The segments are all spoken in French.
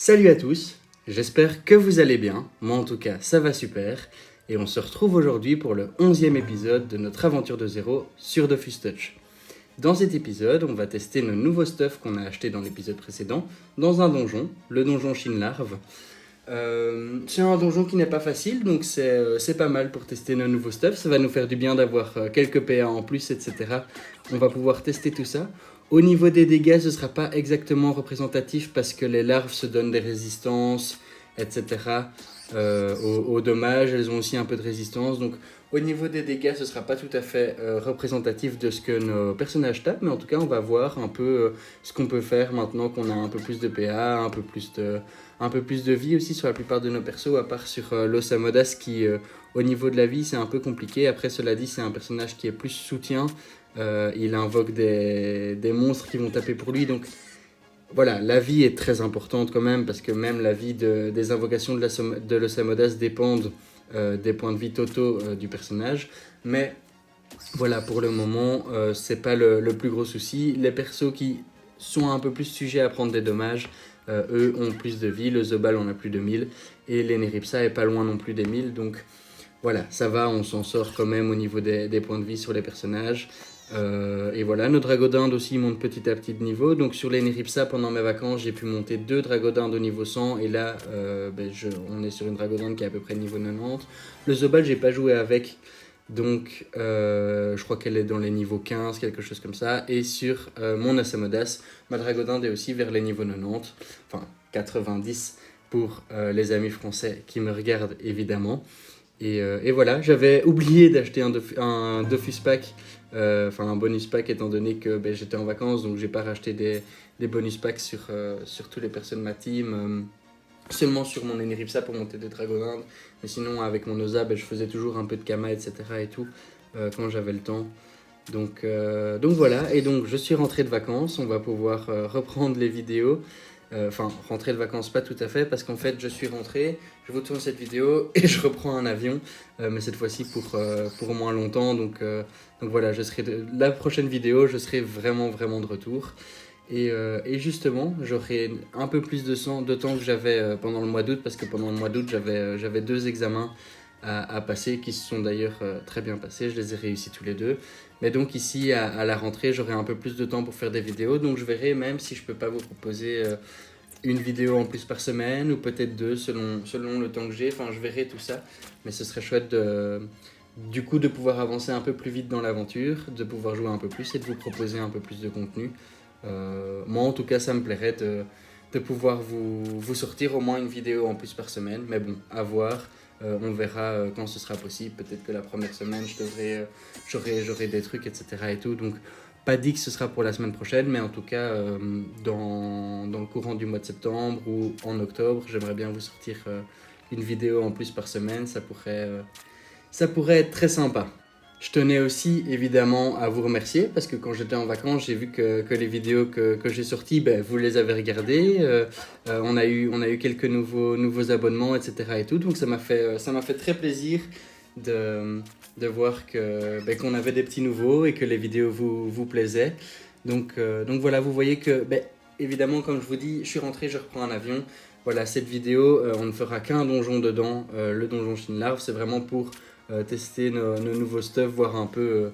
Salut à tous, j'espère que vous allez bien, moi en tout cas ça va super, et on se retrouve aujourd'hui pour le 11e épisode de notre aventure de zéro sur Dofus Touch. Dans cet épisode, on va tester nos nouveaux stuff qu'on a acheté dans l'épisode précédent, dans un donjon, le donjon Shinlarve. C'est un donjon qui n'est pas facile, donc c'est pas mal pour tester nos nouveaux stuff, ça va nous faire du bien d'avoir quelques PA en plus, etc. On va pouvoir tester tout ça. Au niveau des dégâts, ce ne sera pas exactement représentatif parce que les larves se donnent des résistances, etc. Aux dommages, elles ont aussi un peu de résistance. Donc au niveau des dégâts, ce ne sera pas tout à fait représentatif de ce que nos personnages tapent, mais en tout cas, on va voir un peu ce qu'on peut faire maintenant qu'on a un peu plus de PA, un peu plus de vie aussi sur la plupart de nos persos, à part sur l'Osamodas qui, au niveau de la vie, c'est un peu compliqué. Après, cela dit, c'est un personnage qui est plus soutien. Il invoque des monstres qui vont taper pour lui, donc voilà, la vie est très importante quand même, parce que même la vie des invocations de l'Osamodas dépendent des points de vie totaux du personnage, mais voilà, pour le moment, c'est pas le plus gros souci. Les persos qui sont un peu plus sujets à prendre des dommages, eux ont plus de vie, le Zobal en a plus de 1000, et l'Eneripsa est pas loin non plus des 1000, donc voilà, ça va, on s'en sort quand même au niveau des points de vie sur les personnages. Et voilà, nos dragodindes aussi montent petit à petit de niveau. Donc sur les Neripsa, pendant mes vacances, j'ai pu monter 2 dragodindes au niveau 100. Et là, on est sur une dragodinde qui est à peu près niveau 90. Le Zobal, j'ai pas joué avec. Donc je crois qu'elle est dans les niveaux 15, quelque chose comme ça. Et sur mon Asamodas, ma dragodinde est aussi vers les niveaux 90. Enfin, 90 pour les amis français qui me regardent évidemment. Et voilà, j'avais oublié d'acheter un Dofus Pack, un bonus pack étant donné que j'étais en vacances, donc j'ai pas racheté des bonus packs sur tous les personnes de ma team, seulement sur mon Eneripsa pour monter des Dragonards, mais sinon avec mon Osa, je faisais toujours un peu de Kama, etc. et tout, quand j'avais le temps. Donc voilà, et donc je suis rentré de vacances, on va pouvoir reprendre les vidéos. Rentrer de vacances, pas tout à fait, parce qu'en fait, je suis rentré, je vous tourne cette vidéo et je reprends un avion, mais cette fois-ci pour moins longtemps. Donc voilà, la prochaine vidéo, je serai vraiment de retour. Et justement, j'aurai un peu plus de temps que j'avais pendant le mois d'août, parce que pendant le mois d'août, j'avais 2 examens à passer, qui se sont d'ailleurs très bien passés, je les ai réussis tous les deux. Mais donc ici, à la rentrée, j'aurai un peu plus de temps pour faire des vidéos, donc je verrai même si je peux pas vous proposer une vidéo en plus par semaine, ou peut-être 2 selon le temps que j'ai, enfin je verrai tout ça. Mais ce serait chouette du coup de pouvoir avancer un peu plus vite dans l'aventure, de pouvoir jouer un peu plus et de vous proposer un peu plus de contenu. Moi en tout cas, ça me plairait de pouvoir vous sortir au moins une vidéo en plus par semaine, mais bon, à voir. On verra quand ce sera possible. Peut-être que la première semaine, j'aurai des trucs, etc. et tout. Donc, pas dit que ce sera pour la semaine prochaine, mais en tout cas, dans le courant du mois de septembre ou en octobre, j'aimerais bien vous sortir une vidéo en plus par semaine. Ça pourrait être très sympa. Je tenais aussi évidemment à vous remercier parce que quand j'étais en vacances, j'ai vu que les vidéos que j'ai sorties, vous les avez regardées. On a eu quelques nouveaux abonnements, etc. et tout. Donc ça m'a fait très plaisir de voir qu'on avait des petits nouveaux et que les vidéos vous plaisaient. Donc voilà, vous voyez que, évidemment, comme je vous dis, je suis rentré, je reprends un avion. Voilà, cette vidéo, on ne fera qu'un donjon dedans, le donjon Shinlarve. C'est vraiment pour tester nos nouveaux stuff, voir un peu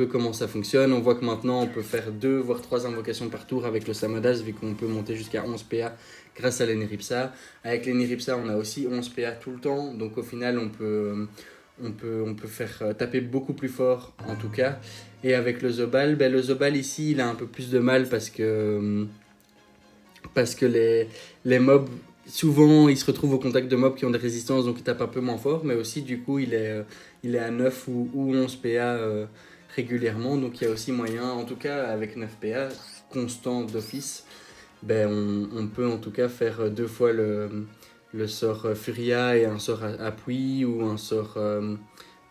comment ça fonctionne. On voit que maintenant on peut faire 2 voire 3 invocations par tour avec le Samodas, vu qu'on peut monter jusqu'à 11 PA grâce à l'Eneripsa. Avec l'Eneripsa, on a aussi 11 PA tout le temps, donc au final on peut faire taper beaucoup plus fort en tout cas. Et avec le Zobal, le Zobal ici il a un peu plus de mal parce que les mobs, souvent, ils se retrouvent au contact de mobs qui ont des résistances, donc ils tapent un peu moins fort, mais aussi, du coup, il est à 9 ou 11 PA régulièrement, donc il y a aussi moyen, en tout cas, avec 9 PA constant d'office, on peut en tout cas faire 2 fois le sort Furia et un sort appui, ou un sort...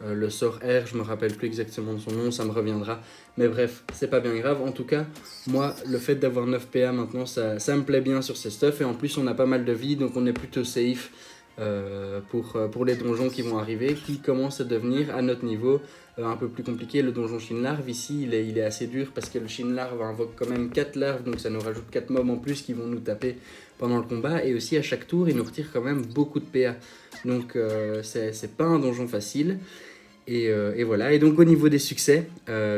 le sort R, je me rappelle plus exactement de son nom, ça me reviendra. Mais bref, c'est pas bien grave. En tout cas, moi, le fait d'avoir 9 PA maintenant, ça me plaît bien sur ces stuff. Et en plus, on a pas mal de vie, donc on est plutôt safe pour les donjons qui vont arriver, qui commencent à devenir, à notre niveau, un peu plus compliqué. Le donjon Shinlarve, ici, il est assez dur parce que le Shinlarve invoque quand même 4 larves, donc ça nous rajoute 4 mobs en plus qui vont nous taper pendant le combat, et aussi à chaque tour, il nous retire quand même beaucoup de PA. Donc c'est pas un donjon facile. Et voilà, et donc au niveau des succès,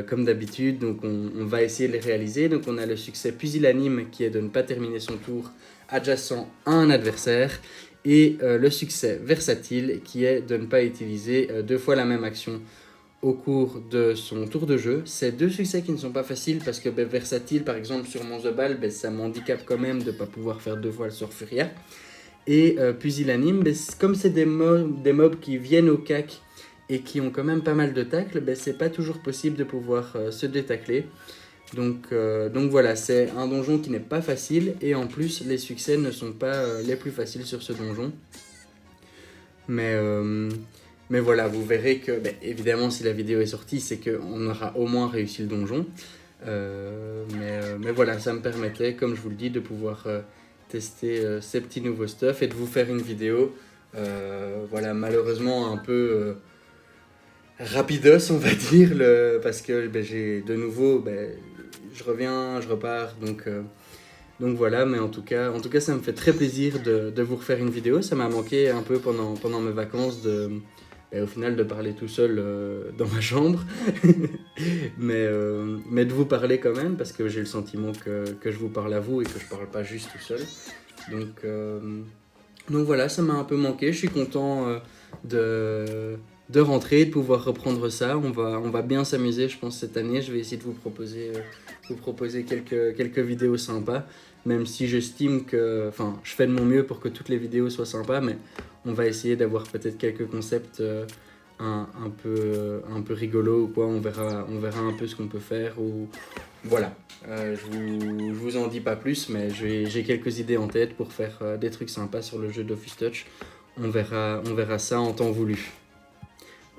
comme d'habitude, donc on va essayer de les réaliser. Donc on a le succès pusillanime qui est de ne pas terminer son tour adjacent à un adversaire, et le succès versatile qui est de ne pas utiliser 2 fois la même action au cours de son tour de jeu. C'est 2 succès qui ne sont pas faciles parce que versatile, par exemple sur mon Zobal, ça m'handicape quand même de ne pas pouvoir faire 2 fois le sort Furia. Et pusillanime, comme c'est des mobs qui viennent au cac et qui ont quand même pas mal de tacles, c'est pas toujours possible de pouvoir se détacler. Donc voilà, c'est un donjon qui n'est pas facile, et en plus les succès ne sont pas les plus faciles sur ce donjon. Mais voilà, vous verrez que, évidemment, si la vidéo est sortie, c'est qu'on aura au moins réussi le donjon. Mais voilà, ça me permettait, comme je vous le dis, de pouvoir tester ces petits nouveaux stuff et de vous faire une vidéo, voilà, malheureusement un peu rapidos, on va dire, parce que j'ai de nouveau, je reviens, je repars, donc voilà, mais en tout cas, ça me fait très plaisir de vous refaire une vidéo. Ça m'a manqué un peu pendant mes vacances au final de parler tout seul dans ma chambre, mais de vous parler quand même, parce que j'ai le sentiment que je vous parle à vous et que je parle pas juste tout seul. Donc voilà, ça m'a un peu manqué. Je suis content de rentrer, de pouvoir reprendre ça. On va bien s'amuser, je pense, cette année. Je vais essayer de vous proposer quelques vidéos sympas, même si j'estime que... Enfin, je fais de mon mieux pour que toutes les vidéos soient sympas, mais on va essayer d'avoir peut-être quelques concepts un peu rigolos ou quoi. On verra un peu ce qu'on peut faire. Voilà, je vous en dis pas plus, mais j'ai quelques idées en tête pour faire des trucs sympas sur le jeu Dofus Touch. On verra ça en temps voulu.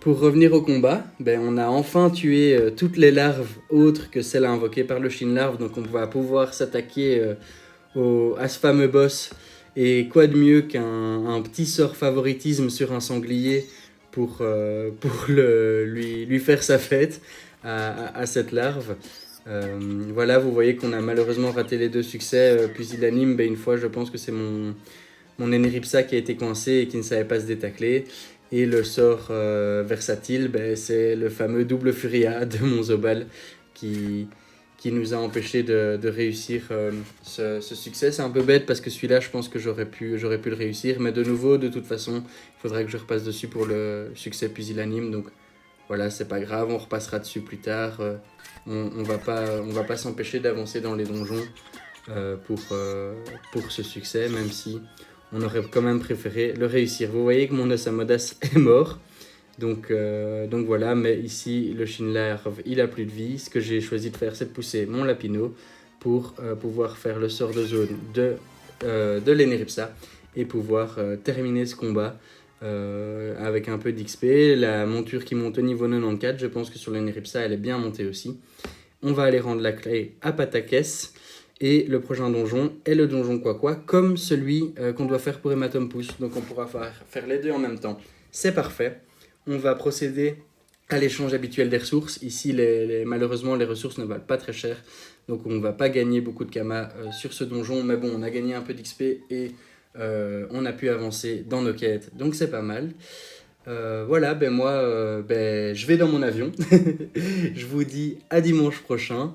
Pour revenir au combat, on a enfin tué toutes les larves autres que celles invoquées par le Shin-Larve, donc on va pouvoir s'attaquer à ce fameux boss. Et quoi de mieux qu'un petit sort favoritisme sur un sanglier pour lui faire sa fête à cette larve. Voilà, vous voyez qu'on a malheureusement raté les 2 succès pusillanime. Une fois, je pense que c'est mon Eneripsa qui a été coincé et qui ne savait pas se détacler. Et le sort versatile, c'est le fameux double Furia de mon Zobal qui nous a empêché de réussir ce succès. C'est un peu bête parce que celui-là, je pense que j'aurais pu le réussir. Mais de nouveau, de toute façon, il faudrait que je repasse dessus pour le succès pusillanime. Donc voilà, c'est pas grave, on repassera dessus plus tard. On va pas s'empêcher d'avancer dans les donjons pour ce succès, même si on aurait quand même préféré le réussir. Vous voyez que mon Osamodas est mort. Donc voilà, mais ici, le Shin-Larve, il a plus de vie. Ce que j'ai choisi de faire, c'est de pousser mon Lapino pour pouvoir faire le sort de zone de l'Eneripsa et pouvoir terminer ce combat avec un peu d'XP. La monture qui monte au niveau 94, je pense que sur l'Eneripsa, elle est bien montée aussi. On va aller rendre la clé à Patakès. Et le prochain donjon est le donjon quoi, comme celui qu'on doit faire pour Hematompus. Donc on pourra faire les 2 en même temps. C'est parfait. On va procéder à l'échange habituel des ressources. Ici, malheureusement, les ressources ne valent pas très cher. Donc on ne va pas gagner beaucoup de Kama sur ce donjon. Mais bon, on a gagné un peu d'XP et on a pu avancer dans nos quêtes. Donc c'est pas mal. Voilà, moi, je vais dans mon avion. Je vous dis à dimanche prochain.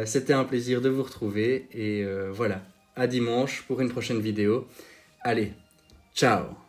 C'était un plaisir de vous retrouver. Et voilà, à dimanche pour une prochaine vidéo. Allez, ciao!